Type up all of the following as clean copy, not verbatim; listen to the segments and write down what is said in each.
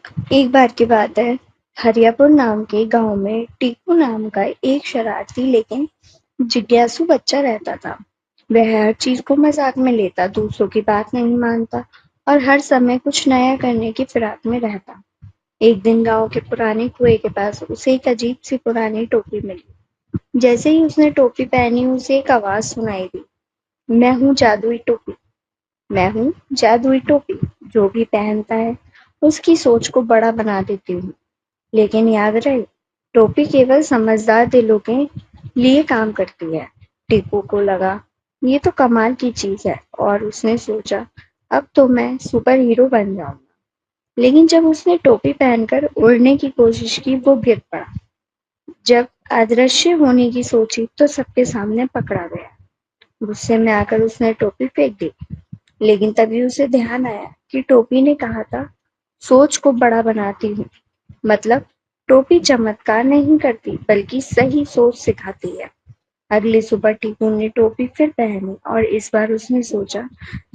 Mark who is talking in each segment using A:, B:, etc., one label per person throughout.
A: ایک بار کی بات ہے، ہریا پور نام کے گاؤں میں ٹیکو نام کا ایک شرارتی لیکن جگیاسو بچہ رہتا تھا۔ وہ ہر چیز کو مذاق میں لیتا، دوسروں کی بات نہیں مانتا اور ہر سمے کچھ نیا کرنے کی فراق میں رہتا۔ ایک دن گاؤں کے پرانے کنویں کے پاس اسے ایک عجیب سی پرانی ٹوپی ملی۔ جیسے ہی اس نے ٹوپی پہنی، اسے ایک آواز سنائی دی، میں ہوں جادوئی ٹوپی، میں ہوں جادوئی ٹوپی، جو بھی پہنتا ہے اس کی سوچ کو بڑا بنا دیتی ہوں۔ لیکن یاد رہے، ٹوپی کیول سمجھدار دلوں کے لیے کام کرتی ہے۔ ٹیپو کو لگا یہ تو کمال کی چیز ہے اور اس نے سوچا اب تو میں سپر ہیرو بن جاؤں گا۔ لیکن جب اس نے ٹوپی پہن کر اڑنے کی کوشش کی، وہ گر پڑا۔ جب ادرشیہ ہونے کی سوچی تو سب کے سامنے پکڑا گیا۔ غصے میں آ کر اس نے ٹوپی پھینک دی، لیکن تبھی اسے دھیان آیا کہ ٹوپی نے کہا تھا سوچ کو بڑا بناتی ہوں، مطلب ٹوپی چمتکار نہیں کرتی بلکہ صحیح سوچ سکھاتی ہے۔ اگلی صبح ٹیپو نے ٹوپی پھر پہنی اور اس بار اس نے سوچا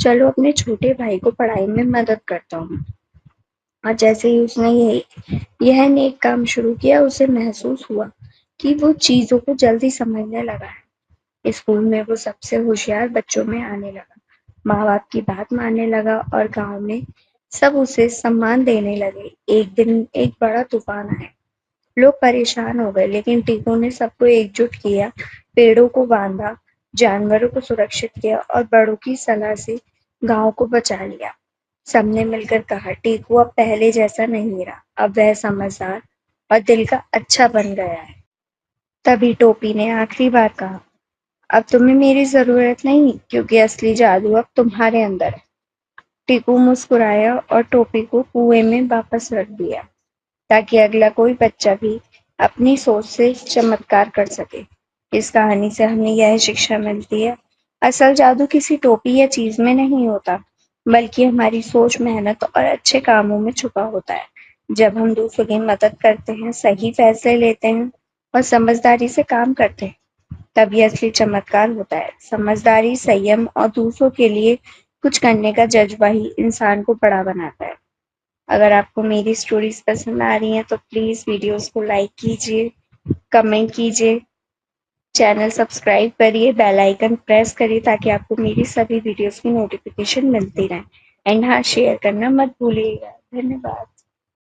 A: چلو اپنے چھوٹے بھائی کو پڑھائی میں مدد کرتا ہوں۔ اور جیسے ہی اس نے یہ نیک کام شروع کیا، اسے محسوس ہوا کہ وہ چیزوں کو جلدی سمجھنے لگا ہے۔ اسکول میں وہ سب سے ہوشیار بچوں میں آنے لگا، ماں باپ کی بات ماننے لگا اور گاؤں میں سب اسے سمان دینے لگے۔ ایک دن ایک بڑا طوفان آیا، لوگ پریشان ہو گئے، لیکن ٹیپو نے سب کو ایک جٹ کیا، پیڑوں کو باندھا، جانوروں کو سرکشت کیا اور بڑوں کی صلاح سے گاؤں کو بچا لیا۔ سب نے مل کر کہا ٹیپو اب پہلے جیسا نہیں رہا، اب وہ سمجھدار اور دل کا اچھا بن گیا ہے۔ تبھی ٹوپی نے آخری بار کہا اب تمہیں میری ضرورت نہیں، کیونکہ اصلی جادو اب تمہارے اندر ہے۔ ٹیپو مسکرایا اور ٹوپی کو کنویں میں واپس رکھ دیا تاکہ اگلا کوئی بچہ بھی اپنی سوچ سے چمتکار کر سکے۔ اس کہانی سے ہمیں یہ شکشا ملتی ہے، اصل جادو کسی ٹوپی یا چیز میں نہیں ہوتا، بلکہ ہماری سوچ، محنت اور اچھے کاموں میں چھپا ہوتا ہے۔ جب ہم دوسروں کی مدد کرتے ہیں، صحیح فیصلے لیتے ہیں اور سمجھداری سے کام کرتے ہیں، تب یہ اصلی چمتکار ہوتا ہے۔ سمجھداری، سنیم اور دوسروں کے لیے کچھ کرنے کا جذبہ ہی انسان کو بڑا بناتا ہے۔ اگر آپ کو میری سٹوریز پسند آ رہی ہیں تو پلیز ویڈیوز کو لائک کیجیے، کمنٹ کیجیے، چینل سبسکرائب کریے، بیل آئیکن پریس کریے تاکہ آپ کو میری سبھی ویڈیوز کی نوٹیفیکیشن ملتی رہیں۔ اینڈ ہاں، شیئر کرنا مت بھولیے گا۔ دھنیہ واد۔